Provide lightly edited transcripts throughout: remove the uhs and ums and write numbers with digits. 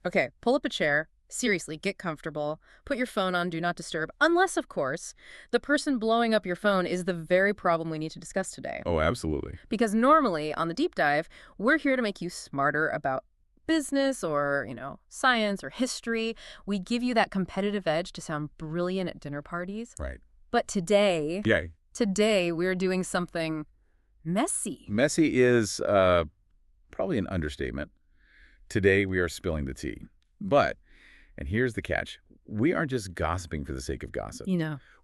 Okay, pull up a chair. Seriously, get comfortable. Put your phone on Do Not Disturb. Unless, of course, the person blowing up your phone is the very problem we need to discuss today. Oh, absolutely. Because normally, on the deep dive, we're here to make you smarter about business or, science or history. We give you that competitive edge to sound brilliant at dinner parties. Right. But today, Yay. today we're doing something messy. Messy is probably an understatement. Today we are spilling the tea. But, and here's the catch, we aren't just gossiping for the sake of gossip.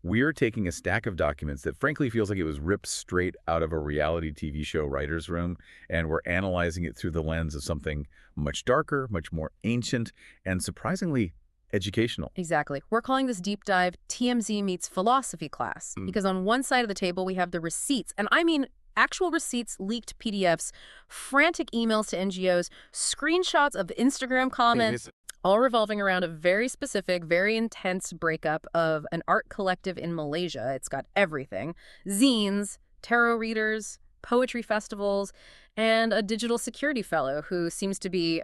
We're taking a stack of documents that frankly feels like it was ripped straight out of a reality TV show writer's room, and we're analyzing it through the lens of something much darker, much more ancient, and surprisingly educational. Exactly. We're calling this deep dive TMZ meets philosophy class, because on one side of the table we have the receipts, and I mean actual receipts, leaked PDFs, frantic emails to NGOs, screenshots of Instagram comments, all revolving around a very specific, very intense breakup of an art collective in Malaysia. It's got everything. Zines, tarot readers, poetry festivals, and a digital security fellow who seems to be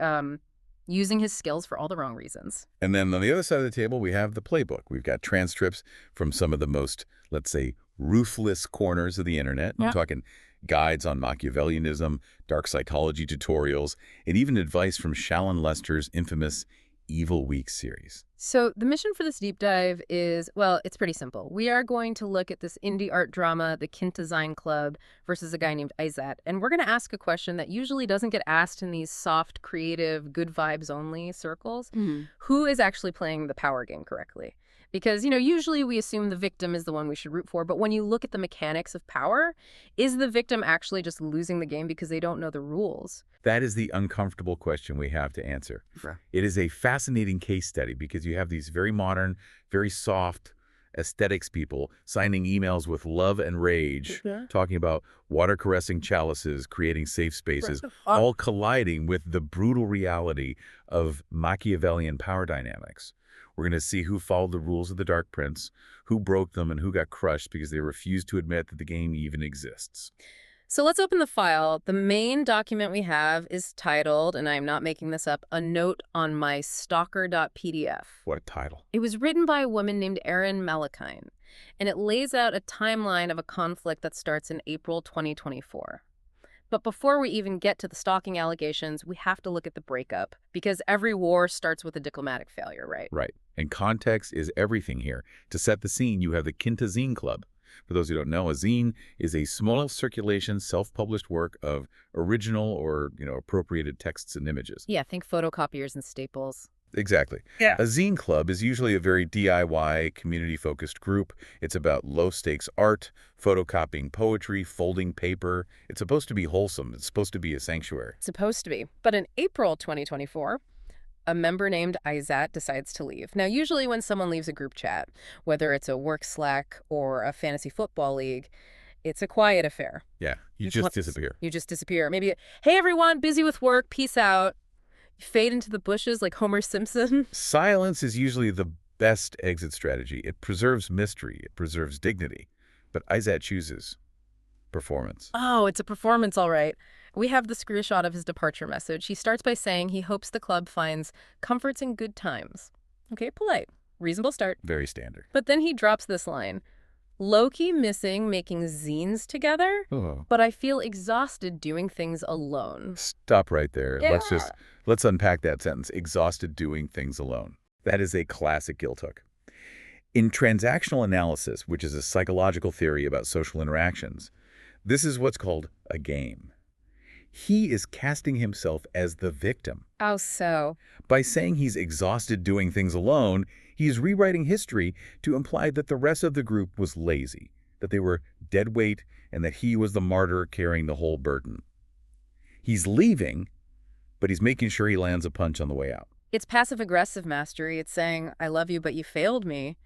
using his skills for all the wrong reasons. And then on the other side of the table, we have the playbook. We've got transcripts from some of the most, let's say, ruthless corners of the internet. I'm talking guides on Machiavellianism, dark psychology tutorials, and even advice from Shallon Lester's infamous Evil Week series. So the mission for this deep dive is, well, it's pretty simple. We are going to look at this indie art drama, the Kinta Zine Club, versus a guy named Aizat. And we're going to ask a question that usually doesn't get asked in these soft, creative, good vibes only circles. Who is actually playing the power game correctly? Because, usually we assume the victim is the one we should root for. But when you look at the mechanics of power, is the victim actually just losing the game because they don't know the rules? That is the uncomfortable question we have to answer. Sure. It is a fascinating case study because you have these very modern, very soft aesthetics people signing emails with love and rage, talking about water caressing chalices, creating safe spaces, all colliding with the brutal reality of Machiavellian power dynamics. We're going to see who followed the rules of the Dark Prince, who broke them, and who got crushed because they refused to admit that the game even exists. So let's open the file. The main document we have is titled, and I'm not making this up, A Note on My Stalker.pdf. What a title. It was written by a woman named Erin Malakine, and it lays out a timeline of a conflict that starts in April 2024. But before we even get to the stalking allegations, we have to look at the breakup, because every war starts with a diplomatic failure, right? Right. And context is everything here. To set the scene, you have the Kinta Zine Club. For those who don't know, a zine is a small circulation, self-published work of original or, appropriated texts and images. Yeah, think photocopiers and staples. Exactly. Yeah. A zine club is usually a very DIY, community-focused group. It's about low-stakes art, photocopying poetry, folding paper. It's supposed to be wholesome. It's supposed to be a sanctuary. Supposed to be. But in April 2024, a member named Aizat decides to leave. Now, usually when someone leaves a group chat, whether it's a work Slack or a fantasy football league, it's a quiet affair. Yeah, you just disappear. You just disappear. Maybe, hey, everyone, busy with work, peace out. Fade into the bushes like Homer Simpson. Silence is usually the best exit strategy. It preserves mystery. It preserves dignity. But Aizat chooses performance. Oh, it's a performance, all right. We have the screenshot of his departure message. He starts by saying he hopes the club finds comforts in good times. Okay, polite. Reasonable start. Very standard. But then he drops this line. Low-key missing making zines together, but I feel exhausted doing things alone. Stop right there. Yeah. Let's unpack that sentence. Exhausted doing things alone. That is a classic guilt hook. In transactional analysis, which is a psychological theory about social interactions, this is what's called a game. He is casting himself as the victim. How so? By saying he's exhausted doing things alone, he's rewriting history to imply that the rest of the group was lazy, that they were dead weight, and that he was the martyr carrying the whole burden. He's leaving, but he's making sure he lands a punch on the way out. It's passive-aggressive mastery. It's saying, I love you, but you failed me.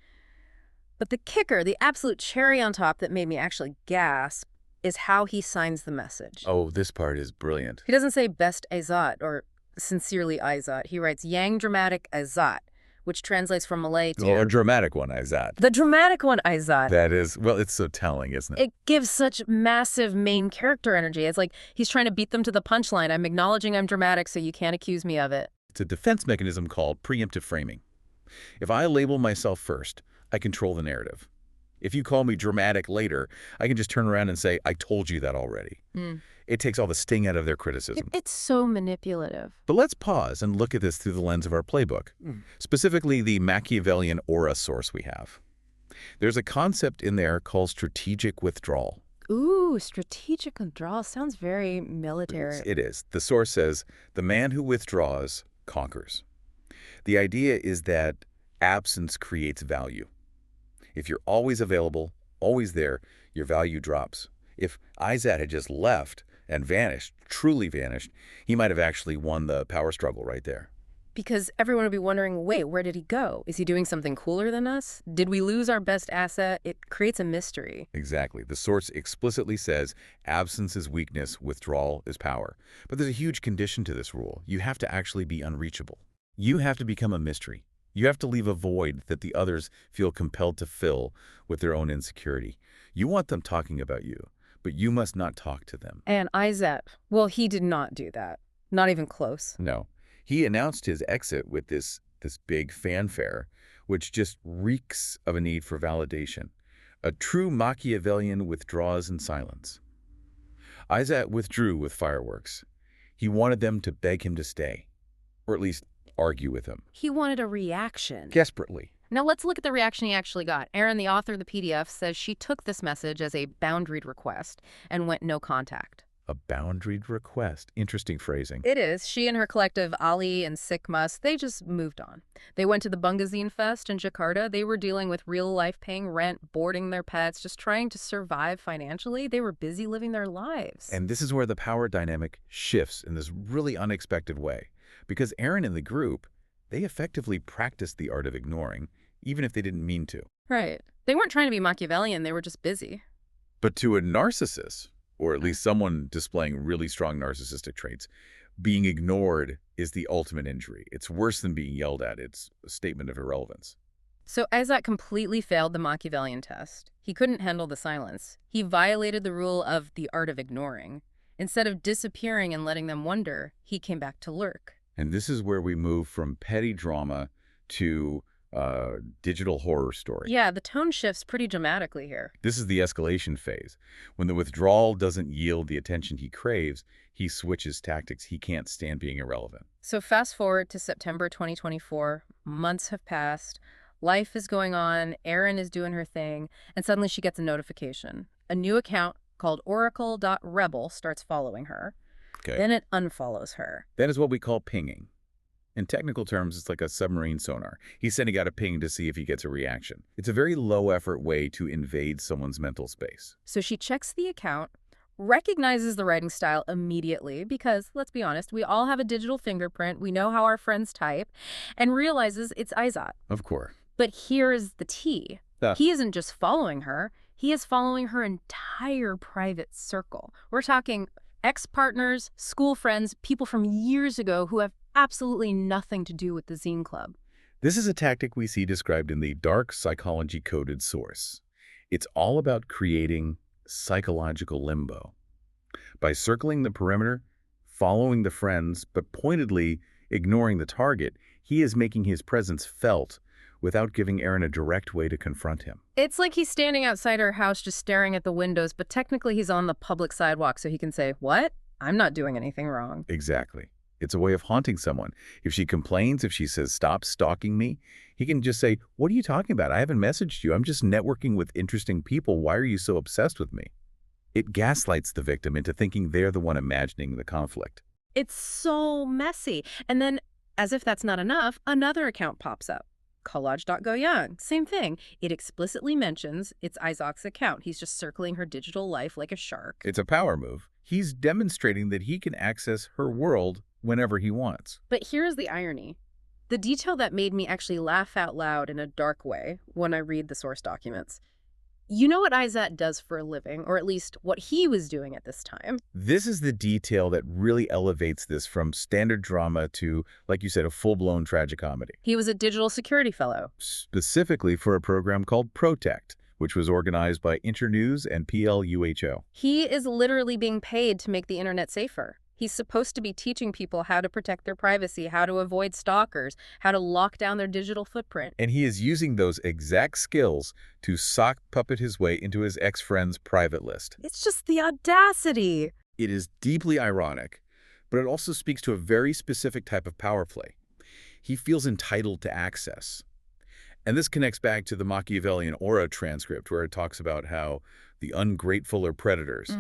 But the kicker, the absolute cherry on top that made me actually gasp, is how he signs the message. Oh, this part is brilliant. He doesn't say best Aizat or sincerely Aizat. He writes yang dramatic Aizat, which translates from Malay to... Or dramatic one, Aizat. The dramatic one, Aizat. That is, well, it's so telling, isn't it? It gives such massive main character energy. It's like he's trying to beat them to the punchline. I'm acknowledging I'm dramatic, so you can't accuse me of it. It's a defense mechanism called preemptive framing. If I label myself first, I control the narrative. If you call me dramatic later, I can just turn around and say, I told you that already. It takes all the sting out of their criticism. It's so manipulative. But let's pause and look at this through the lens of our playbook, specifically the Machiavellian aura source we have. There's a concept in there called strategic withdrawal. Ooh, strategic withdrawal sounds very military. It is. The source says, the man who withdraws conquers. The idea is that absence creates value. If you're always available, always there, your value drops. If Aizat had just left and vanished, truly vanished, he might have actually won the power struggle right there. Because everyone would be wondering, wait, where did he go? Is he doing something cooler than us? Did we lose our best asset? It creates a mystery. Exactly. The source explicitly says absence is weakness, withdrawal is power. But there's a huge condition to this rule. You have to actually be unreachable. You have to become a mystery. You have to leave a void that the others feel compelled to fill with their own insecurity. You want them talking about you, but you must not talk to them. And Aizat, well, he did not do that. Not even close. No. He announced his exit with this big fanfare, which just reeks of a need for validation. A true Machiavellian withdraws in silence. Aizat withdrew with fireworks. He wanted them to beg him to stay, or at least argue with him. He wanted a reaction. Desperately. Now let's look at the reaction he actually got. Erin, the author of the PDF, says she took this message as a boundaried request and went no contact. A boundaried request. Interesting phrasing. It is. She and her collective Ali and Sikmas, they just moved on. They went to the Bungazine Fest in Jakarta. They were dealing with real life, paying rent, boarding their pets, just trying to survive financially. They were busy living their lives. And this is where the power dynamic shifts in this really unexpected way. Because Erin and the group, they effectively practiced the art of ignoring, even if they didn't mean to. Right. They weren't trying to be Machiavellian. They were just busy. But to a narcissist, or at least someone displaying really strong narcissistic traits, being ignored is the ultimate injury. It's worse than being yelled at. It's a statement of irrelevance. So Aizat completely failed the Machiavellian test. He couldn't handle the silence. He violated the rule of the art of ignoring. Instead of disappearing and letting them wonder, he came back to lurk. And this is where we move from petty drama to digital horror story. Yeah, the tone shifts pretty dramatically here. This is the escalation phase. When the withdrawal doesn't yield the attention he craves, he switches tactics. He can't stand being irrelevant. So fast forward to September 2024. Months have passed. Life is going on. Erin is doing her thing. And suddenly she gets a notification. A new account called oracle.rebel starts following her. Okay. Then it unfollows her. That is what we call pinging. In technical terms, it's like a submarine sonar. He's sending out a ping to see if he gets a reaction. It's a very low-effort way to invade someone's mental space. So she checks the account, recognizes the writing style immediately because, let's be honest, we all have a digital fingerprint. We know how our friends type, and realizes it's Aizat. Of course. But here is the tea. He isn't just following her. He is following her entire private circle. We're talking ex-partners, school friends, people from years ago who have absolutely nothing to do with the Zine Club. This is a tactic we see described in the dark psychology-coded source. It's all about creating psychological limbo. By circling the perimeter, following the friends, but pointedly ignoring the target, he is making his presence felt without giving Erin a direct way to confront him. It's like he's standing outside her house just staring at the windows, but technically he's on the public sidewalk, so he can say, "What? I'm not doing anything wrong." Exactly. It's a way of haunting someone. If she complains, if she says, "Stop stalking me," he can just say, "What are you talking about? I haven't messaged you. I'm just networking with interesting people. Why are you so obsessed with me?" It gaslights the victim into thinking they're the one imagining the conflict. It's so messy. And then, as if that's not enough, another account pops up. Collage.goyang. Same thing. It explicitly mentions it's Aizat's account. He's just circling her digital life like a shark. It's a power move. He's demonstrating that he can access her world whenever he wants. But here's the irony. The detail that made me actually laugh out loud in a dark way when I read the source documents. You know what Aizat does for a living, or at least what he was doing at this time. This is the detail that really elevates this from standard drama to, like you said, a full-blown tragicomedy. He was a digital security fellow. Specifically for a program called Protect, which was organized by Internews and PLUHO. He is literally being paid to make the internet safer. He's supposed to be teaching people how to protect their privacy, how to avoid stalkers, how to lock down their digital footprint. And he is using those exact skills to sock puppet his way into his ex-friend's private list. It's just the audacity. It is deeply ironic, but it also speaks to a very specific type of power play. He feels entitled to access. And this connects back to the Machiavellian Aura transcript, where it talks about how the ungrateful are predators.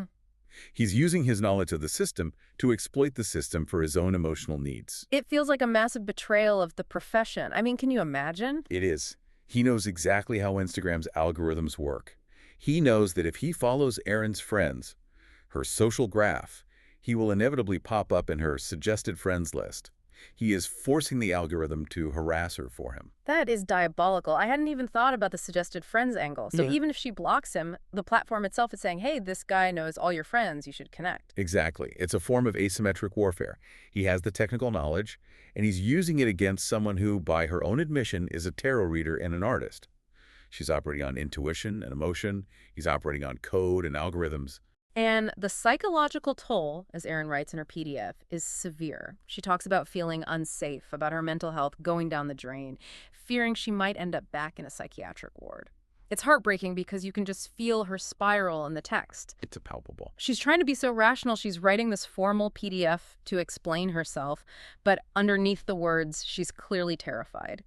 He's using his knowledge of the system to exploit the system for his own emotional needs. It feels like a massive betrayal of the profession. I mean, can you imagine? It is. He knows exactly how Instagram's algorithms work. He knows that if he follows Erin's friends, her social graph, he will inevitably pop up in her suggested friends list. He is forcing the algorithm to harass her for him. That is diabolical. I hadn't even thought about the suggested friends angle. So even if she blocks him, the platform itself is saying, hey, this guy knows all your friends, you should connect. Exactly. It's a form of asymmetric warfare. He has the technical knowledge, and he's using it against someone who, by her own admission, is a tarot reader and an artist. She's operating on intuition and emotion. He's operating on code and algorithms. And the psychological toll, as Erin writes in her PDF, is severe. She talks about feeling unsafe, about her mental health going down the drain, fearing she might end up back in a psychiatric ward. It's heartbreaking because you can just feel her spiral in the text. It's palpable. She's trying to be so rational. She's writing this formal PDF to explain herself, but underneath the words, she's clearly terrified.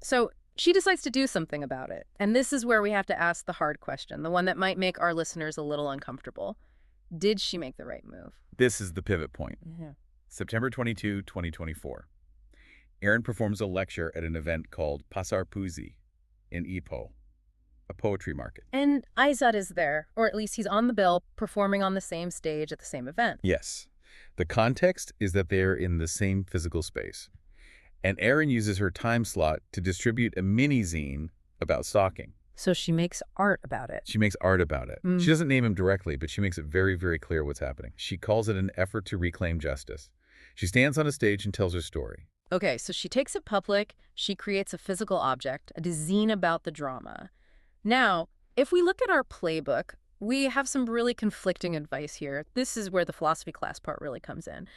So she decides to do something about it. And this is where we have to ask the hard question, the one that might make our listeners a little uncomfortable. Did she make the right move? This is the pivot point. September 22, 2024. Erin performs a lecture at an event called Pasar Puzi in Ipoh, a poetry market. And Aizat is there, or at least he's on the bill, performing on the same stage at the same event. Yes. The context is that they're in the same physical space. And Erin uses her time slot to distribute a mini-zine about stalking. So she makes art about it. She makes art about it. She doesn't name him directly, but she makes it very, very clear what's happening. She calls it an effort to reclaim justice. She stands on a stage and tells her story. Okay, so she takes it public. She creates a physical object, a zine about the drama. Now, if we look at our playbook, we have some really conflicting advice here. This is where the philosophy class part really comes in.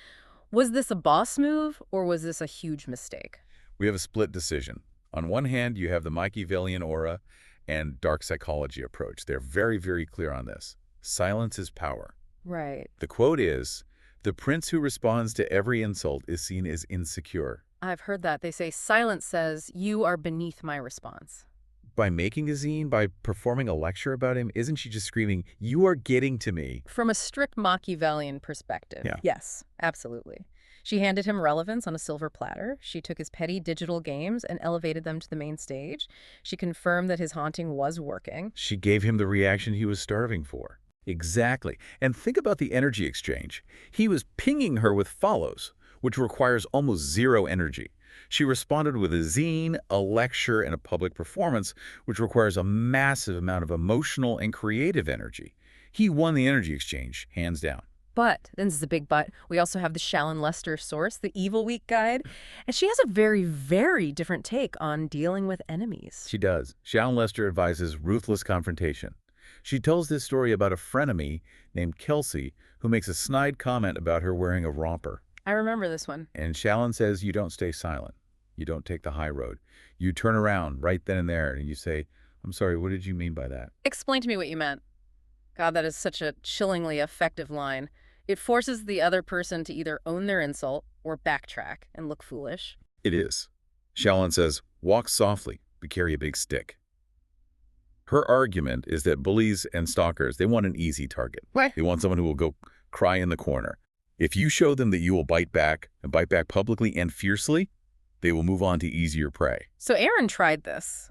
Was this a boss move, or was this a huge mistake? We have a split decision. On one hand, you have the Machiavellian aura and dark psychology approach. They're very, very clear on this. Silence is power. Right. The quote is, "The prince who responds to every insult is seen as insecure." I've heard that. They say silence says, you are beneath my response. By making a zine, by performing a lecture about him, isn't she just screaming, "You are getting to me"? From a strict Machiavellian perspective, yes, absolutely. She handed him relevance on a silver platter. She took his petty digital games and elevated them to the main stage. She confirmed that his haunting was working. She gave him the reaction he was starving for. Exactly. And think about the energy exchange. He was pinging her with follows, which requires almost zero energy. She responded with a zine, a lecture, and a public performance, which requires a massive amount of emotional and creative energy. He won the energy exchange, hands down. But, then this is a big but, we also have the Shallon Lester source, the Evil Week Guide, and she has a very, very different take on dealing with enemies. She does. Shallon Lester advises ruthless confrontation. She tells this story about a frenemy named Kelsey who makes a snide comment about her wearing a romper. I remember this one. And Shallon says you don't stay silent. You don't take the high road. You turn around right then and there and you say, "I'm sorry, what did you mean by that?" Explain to me what you meant. God, that is such a chillingly effective line. It forces the other person to either own their insult or backtrack and look foolish. It is. Shallon says, "Walk softly, but carry a big stick." Her argument is that bullies and stalkers, they want an easy target. What? They want someone who will go cry in the corner. If you show them that you will bite back, and bite back publicly and fiercely, they will move on to easier prey. So Erin tried this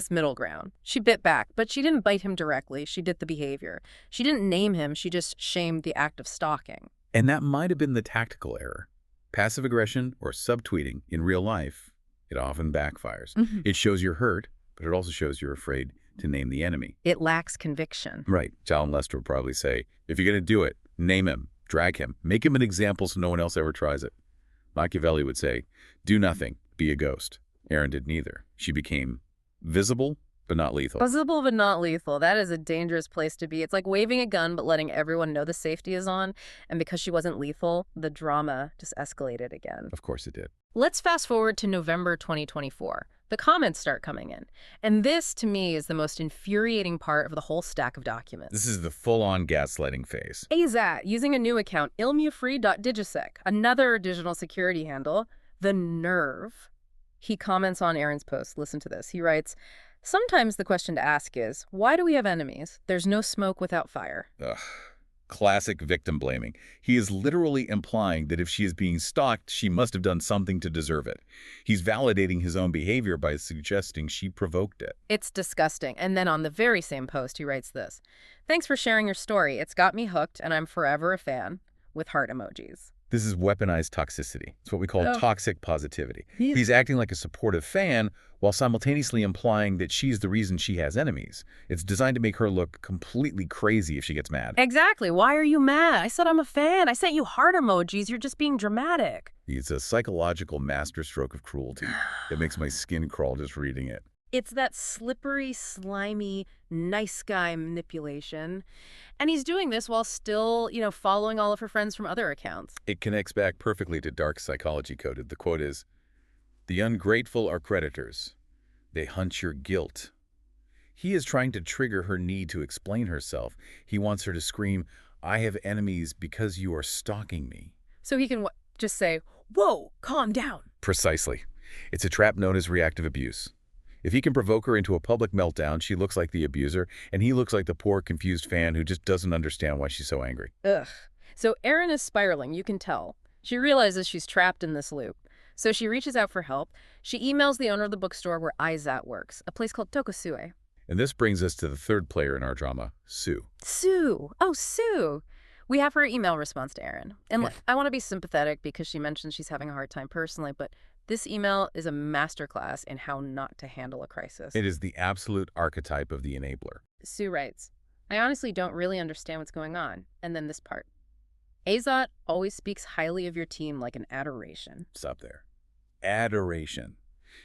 middle ground. She bit back, but she didn't bite him directly. She did the behavior. She didn't name him. She just shamed the act of stalking. And that might have been the tactical error. Passive aggression or subtweeting in real life, it often backfires. It shows you're hurt, but it also shows you're afraid to name the enemy. It lacks conviction. Right. Shallon Lester would probably say, if you're going to do it, name him, drag him, make him an example so no one else ever tries it. Machiavelli would say, do nothing, be a ghost. Erin did neither. She became visible, but not lethal. Possible but not lethal. That is a dangerous place to be. It's like waving a gun but letting everyone know the safety is on. And because she wasn't lethal, the drama just escalated again. Of course it did. Let's fast forward to November 2024. The comments start coming in. And this, to me, is the most infuriating part of the whole stack of documents. This is the full-on gaslighting phase. Aizat, using a new account, ilmufree.digisec, another digital security handle, the nerve. He comments on Aaron's post. Listen to this. He writes, "Sometimes the question to ask is, why do we have enemies? There's no smoke without fire." Ugh. Classic victim blaming. He is literally implying that if she is being stalked, she must have done something to deserve it. He's validating his own behavior by suggesting she provoked it. It's disgusting. And then on the very same post, he writes this, "Thanks for sharing your story. It's got me hooked, and I'm forever a fan," with heart emojis. This is weaponized toxicity. It's what we call toxic positivity. Yes. He's acting like a supportive fan while simultaneously implying that she's the reason she has enemies. It's designed to make her look completely crazy if she gets mad. Exactly. Why are you mad? I said I'm a fan. I sent you heart emojis. You're just being dramatic. It's a psychological masterstroke of cruelty. It makes my skin crawl just reading it. It's that slippery, slimy, nice guy manipulation. And he's doing this while still, following all of her friends from other accounts. It connects back perfectly to dark psychology coded. The quote is, "The ungrateful are creditors. They hunt your guilt." He is trying to trigger her need to explain herself. He wants her to scream, "I have enemies because you are stalking me." So he can just say, "Whoa, calm down." Precisely. It's a trap known as reactive abuse. If he can provoke her into a public meltdown, she looks like the abuser, and he looks like the poor, confused fan who just doesn't understand why she's so angry. Ugh. So Erin is spiraling, you can tell. She realizes she's trapped in this loop. So she reaches out for help. She emails the owner of the bookstore where Aizat works, a place called Tokosue. And this brings us to the third player in our drama, Sue. Sue. Oh, Sue. We have her email response to Erin. And look, I want to be sympathetic because she mentions she's having a hard time personally, but this email is a masterclass in how not to handle a crisis. It is the absolute archetype of the enabler. Sue writes, "I honestly don't really understand what's going on." And then this part. "Aizat always speaks highly of your team like an adoration." Stop there. Adoration.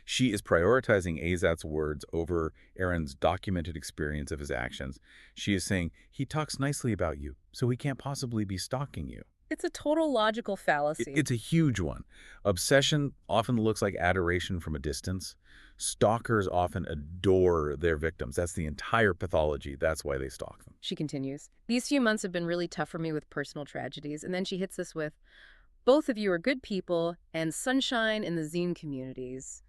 She is prioritizing Aizat's words over Aaron's documented experience of his actions. She is saying, he talks nicely about you, so he can't possibly be stalking you. It's a total logical fallacy. It's a huge one. Obsession often looks like adoration from a distance. Stalkers often adore their victims. That's the entire pathology. That's why they stalk them. She continues, "These few months have been really tough for me with personal tragedies." And then she hits this with, "Both of you are good people and sunshine in the zine communities.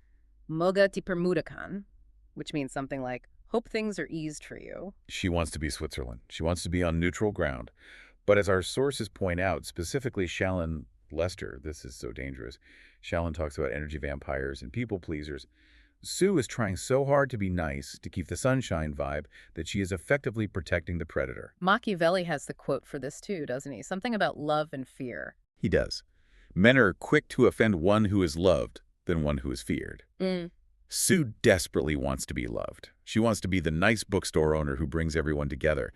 Moga ti permudakan," which means something like, "Hope things are eased for you." She wants to be Switzerland. She wants to be on neutral ground. But as our sources point out, specifically Shallon Lester, this is so dangerous. Shallon talks about energy vampires and people pleasers. Sue is trying so hard to be nice, to keep the sunshine vibe, that she is effectively protecting the predator. Machiavelli has the quote for this too, doesn't he? Something about love and fear. He does. Men are quick to offend one who is loved than one who is feared. Sue desperately wants to be loved. She wants to be the nice bookstore owner who brings everyone together.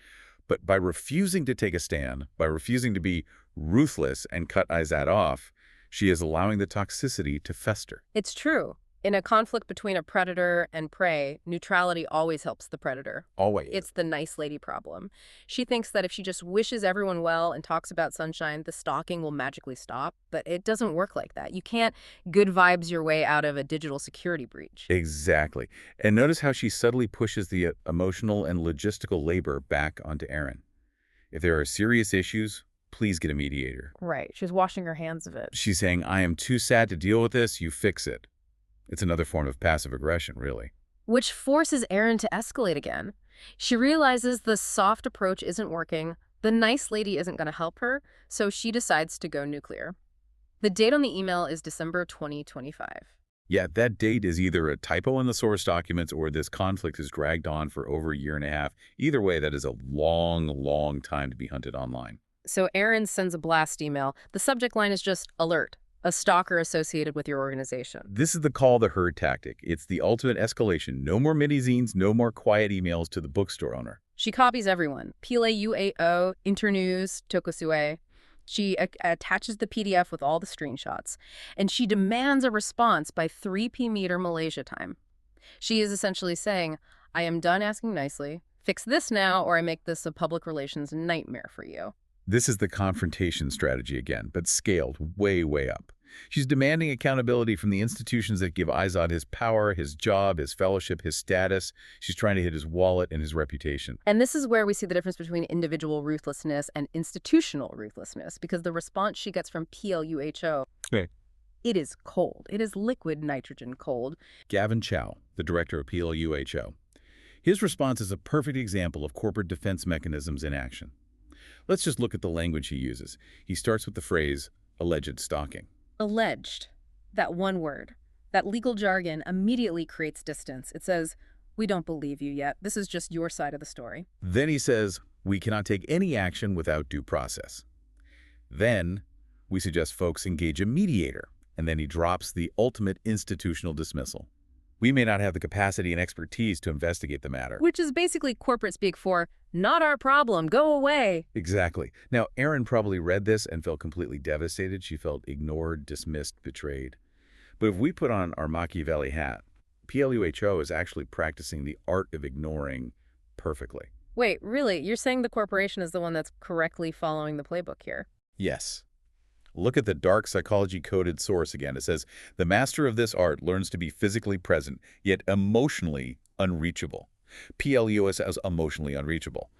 But by refusing to take a stand, by refusing to be ruthless and cut Aizat off, she is allowing the toxicity to fester. It's true. In a conflict between a predator and prey, neutrality always helps the predator. Always. It's the nice lady problem. She thinks that if she just wishes everyone well and talks about sunshine, the stalking will magically stop. But it doesn't work like that. You can't good vibes your way out of a digital security breach. Exactly. And notice how she subtly pushes the emotional and logistical labor back onto Aaron. If there are serious issues, please get a mediator. Right. She's washing her hands of it. She's saying, I am too sad to deal with this, you fix it. It's another form of passive aggression, really. Which forces Aaron to escalate again. She realizes the soft approach isn't working, the nice lady isn't going to help her, so she decides to go nuclear. The date on the email is December 2025. Yeah, that date is either a typo in the source documents or this conflict has dragged on for over a year and a half. Either way, that is a long, long time to be hunted online. So Aaron sends a blast email. The subject line is just, "Alert. A stalker associated with your organization." This is the call the herd tactic. It's the ultimate escalation. No more mini-zines, no more quiet emails to the bookstore owner. She copies everyone. PLUHO, Internews, Tokosue. She attaches the PDF with all the screenshots. And she demands a response by 3 p.m. Malaysia time. She is essentially saying, I am done asking nicely. Fix this now, or I make this a public relations nightmare for you. This is the confrontation strategy again, but scaled way, way up. She's demanding accountability from the institutions that give Aizat his power, his job, his fellowship, his status. She's trying to hit his wallet and his reputation. And this is where we see the difference between individual ruthlessness and institutional ruthlessness, because the response she gets from PLUHO, it is cold. It is liquid nitrogen cold. Gavin Chow, the director of PLUHO. His response is a perfect example of corporate defense mechanisms in action. Let's just look at the language he uses. He starts with the phrase, alleged stalking. Alleged. That one word. That legal jargon immediately creates distance. It says, we don't believe you yet. This is just your side of the story. Then he says, we cannot take any action without due process. Then we suggest folks engage a mediator, and then he drops the ultimate institutional dismissal. We may not have the capacity and expertise to investigate the matter. Which is basically corporate speak for, not our problem, go away. Exactly. Now, Erin probably read this and felt completely devastated. She felt ignored, dismissed, betrayed. But if we put on our Machiavelli hat, PLUHO is actually practicing the art of ignoring perfectly. Wait, really? You're saying the corporation is the one that's correctly following the playbook here? Yes. Look at the dark psychology-coded source again. It says, the master of this art learns to be physically present, yet emotionally unreachable. PLUHO says emotionally unreachable.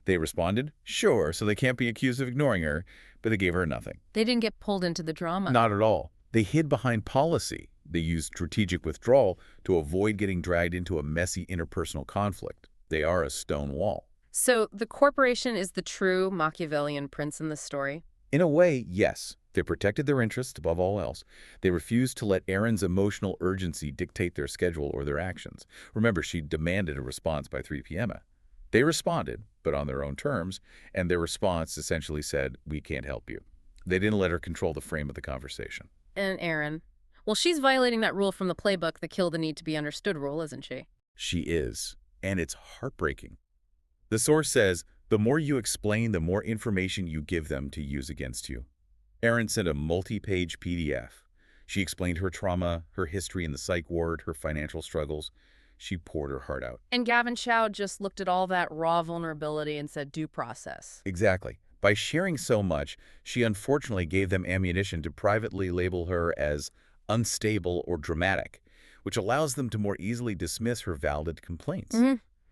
They responded, sure, so they can't be accused of ignoring her, but they gave her nothing. They didn't get pulled into the drama. Not at all. They hid behind policy. They used strategic withdrawal to avoid getting dragged into a messy interpersonal conflict. They are a stone wall. So the corporation is the true Machiavellian prince in this story? In a way, yes. They protected their interests above all else. They refused to let Erin's emotional urgency dictate their schedule or their actions. Remember, she demanded a response by 3 p.m. They responded, but on their own terms, and their response essentially said, we can't help you. They didn't let her control the frame of the conversation. And Erin? Well, she's violating that rule from the playbook, the kill the need to be understood rule, isn't she? She is, and it's heartbreaking. The source says, the more you explain, the more information you give them to use against you. Erin sent a multi-page PDF. She explained her trauma, her history in the psych ward, her financial struggles. She poured her heart out. And Gavin Chow just looked at all that raw vulnerability and said due process. Exactly. By sharing so much, she unfortunately gave them ammunition to privately label her as unstable or dramatic, which allows them to more easily dismiss her valid complaints.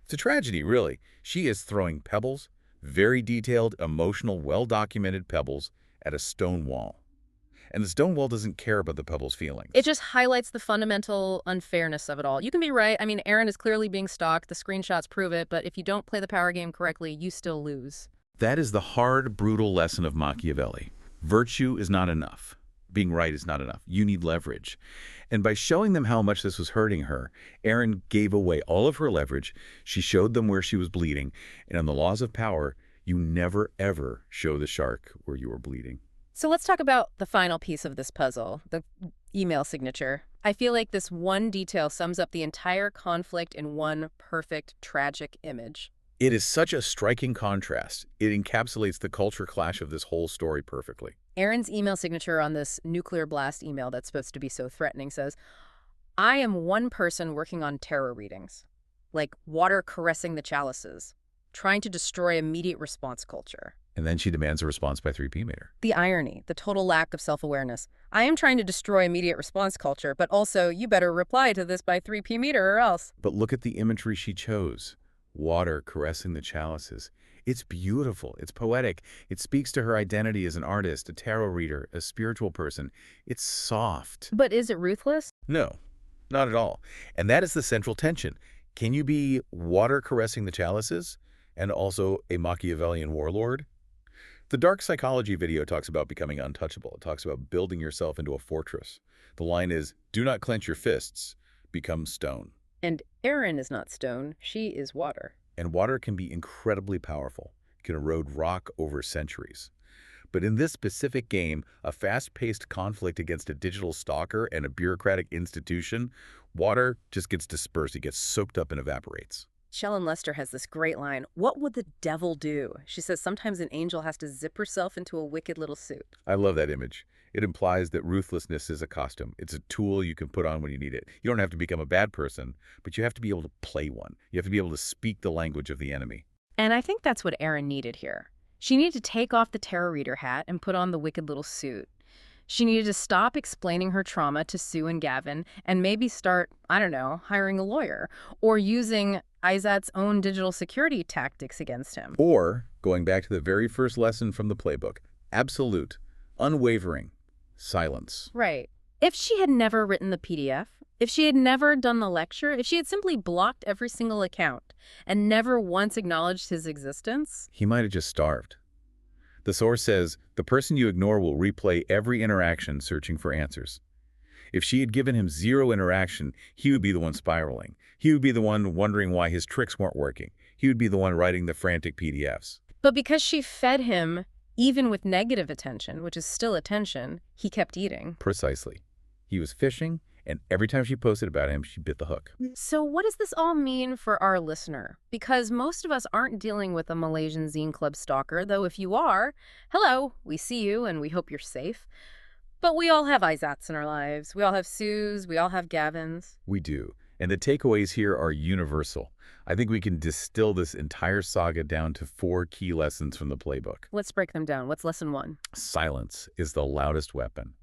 It's a tragedy, really. She is throwing pebbles, very detailed, emotional, well-documented pebbles, at a stone wall. And the stone wall doesn't care about the pebble's feelings. It just highlights the fundamental unfairness of it all. You can be right. I mean, Erin is clearly being stalked. The screenshots prove it. But if you don't play the power game correctly, you still lose. That is the hard, brutal lesson of Machiavelli. Virtue is not enough. Being right is not enough. You need leverage. And by showing them how much this was hurting her, Erin gave away all of her leverage. She showed them where she was bleeding. And on the laws of power, you never, ever show the shark where you are bleeding. So let's talk about the final piece of this puzzle, the email signature. I feel like this one detail sums up the entire conflict in one perfect, tragic image. It is such a striking contrast. It encapsulates the culture clash of this whole story perfectly. Erin's email signature on this nuclear blast email that's supposed to be so threatening says, I am one person working on tarot readings, like water caressing the chalices, trying to destroy immediate response culture. And then she demands a response by 3 p.m. The irony, the total lack of self-awareness. I am trying to destroy immediate response culture, but also you better reply to this by 3 p.m. or else. But look at the imagery she chose. Water caressing the chalices. It's beautiful. It's poetic. It speaks to her identity as an artist, a tarot reader, a spiritual person. It's soft. But is it ruthless? No, not at all. And that is the central tension. Can you be water caressing the chalices and also a Machiavellian warlord? The dark psychology video talks about becoming untouchable. It talks about building yourself into a fortress. The line is, do not clench your fists, become stone. And Erin is not stone, she is water. And water can be incredibly powerful. It can erode rock over centuries. But in this specific game, a fast-paced conflict against a digital stalker and a bureaucratic institution, water just gets dispersed. It gets soaked up and evaporates. Shellen Lester has this great line, what would the devil do? She says sometimes an angel has to zip herself into a wicked little suit. I love that image. It implies that ruthlessness is a costume. It's a tool you can put on when you need it. You don't have to become a bad person, but you have to be able to play one. You have to be able to speak the language of the enemy. And I think that's what Erin needed here. She needed to take off the tarot reader hat and put on the wicked little suit. She needed to stop explaining her trauma to Sue and Gavin and maybe start, I don't know, hiring a lawyer or using Aizat's own digital security tactics against him. Or, going back to the very first lesson from the playbook, absolute, unwavering silence. Right. If she had never written the PDF, if she had never done the lecture, if she had simply blocked every single account and never once acknowledged his existence, he might have just starved. The source says, the person you ignore will replay every interaction searching for answers. If she had given him zero interaction, he would be the one spiraling. He would be the one wondering why his tricks weren't working. He would be the one writing the frantic PDFs. But because she fed him, even with negative attention, which is still attention, he kept eating. Precisely. He was fishing, and every time she posted about him, she bit the hook. So what does this all mean for our listener? Because most of us aren't dealing with a Malaysian zine club stalker, though if you are, hello, we see you and we hope you're safe. But we all have Aizats in our lives. We all have Sues. We all have Gavins. We do. And the takeaways here are universal. I think we can distill this entire saga down to 4 key lessons from the playbook. Let's break them down. What's lesson 1? Silence is the loudest weapon.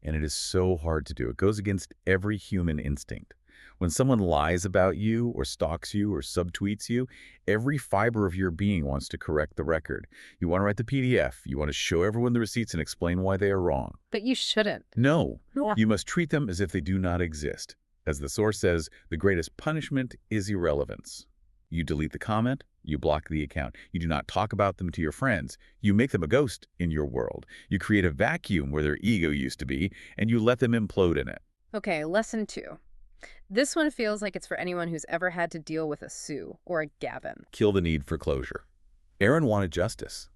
And it is so hard to do. It goes against every human instinct. When someone lies about you or stalks you or subtweets you, every fiber of your being wants to correct the record. You want to write the PDF. You want to show everyone the receipts and explain why they are wrong. But you shouldn't. No. You must treat them as if they do not exist. As the source says, the greatest punishment is irrelevance. You delete the comment, you block the account. You do not talk about them to your friends. You make them a ghost in your world. You create a vacuum where their ego used to be, and you let them implode in it. Okay, lesson 2. This one feels like it's for anyone who's ever had to deal with a Sue or a Gavin. Kill the need for closure. Erin wanted justice.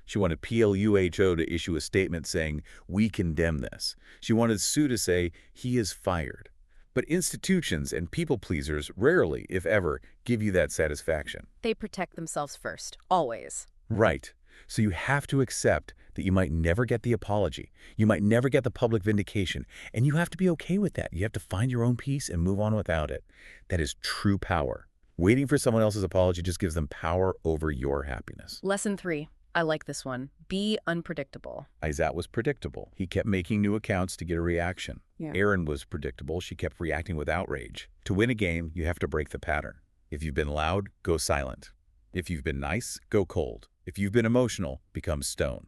She wanted PLUHO to issue a statement saying, we condemn this. She wanted Sue to say, he is fired. But institutions and people-pleasers rarely, if ever, give you that satisfaction. They protect themselves first, always. Right. So you have to accept that you might never get the apology. You might never get the public vindication. And you have to be okay with that. You have to find your own peace and move on without it. That is true power. Waiting for someone else's apology just gives them power over your happiness. Lesson 3. I like this one. Be unpredictable. Aizat was predictable. He kept making new accounts to get a reaction. Erin was predictable. She kept reacting with outrage. To win a game, you have to break the pattern. If you've been loud, go silent. If you've been nice, go cold. If you've been emotional, become stone.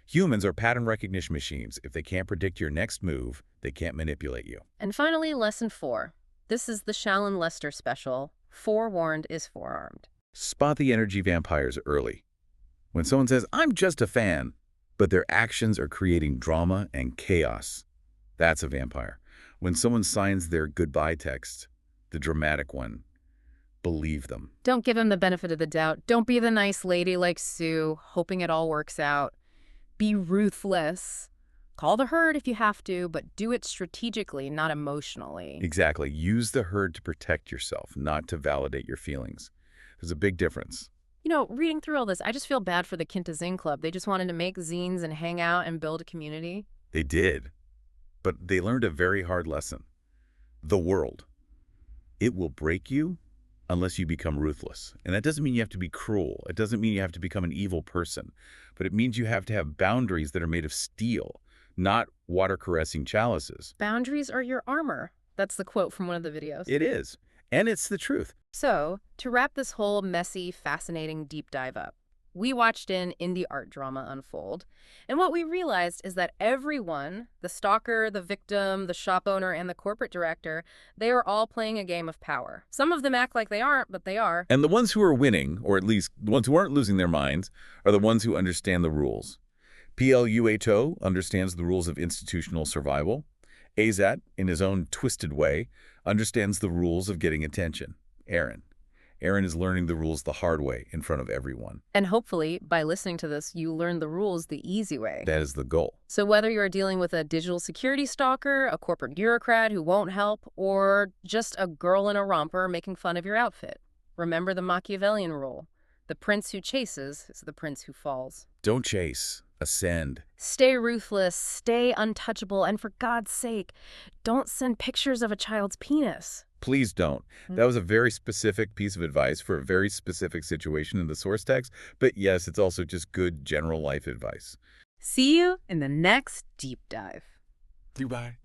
Humans are pattern recognition machines. If they can't predict your next move, they can't manipulate you. And finally, lesson 4. This is the Shallon Lester special. Forewarned is forearmed. Spot the energy vampires early. When someone says, I'm just a fan, but their actions are creating drama and chaos, that's a vampire. When someone signs their goodbye text, the dramatic one, believe them. Don't give them the benefit of the doubt. Don't be the nice lady like Sue, hoping it all works out. Be ruthless. Call the herd if you have to, but do it strategically, not emotionally. Exactly. Use the herd to protect yourself, not to validate your feelings. There's a big difference. You know, reading through all this, I just feel bad for the Kinta Zine Club. They just wanted to make zines and hang out and build a community. They did. But they learned a very hard lesson. The world. It will break you unless you become ruthless. And that doesn't mean you have to be cruel. It doesn't mean you have to become an evil person. But it means you have to have boundaries that are made of steel, not water-caressing chalices. Boundaries are your armor. That's the quote from one of the videos. It is. And it's the truth. So, to wrap this whole messy, fascinating deep dive up, we watched an indie art drama unfold, and what we realized is that everyone, the stalker, the victim, the shop owner, and the corporate director, they are all playing a game of power. Some of them act like they aren't, but they are. And the ones who are winning, or at least the ones who aren't losing their minds, are the ones who understand the rules. PLUHO understands the rules of institutional survival. Aizat, in his own twisted way, understands the rules of getting attention. Erin is learning the rules the hard way in front of everyone. And hopefully, by listening to this, you learn the rules the easy way. That is the goal. So whether you're dealing with a digital security stalker, a corporate bureaucrat who won't help, or just a girl in a romper making fun of your outfit, remember the Machiavellian rule. The prince who chases is the prince who falls. Don't chase. Ascend. Stay ruthless, stay untouchable, and for God's sake, don't send pictures of a child's penis. Please don't. That was a very specific piece of advice for a very specific situation in the source text, but yes, it's also just good general life advice. See you in the next deep dive. Goodbye.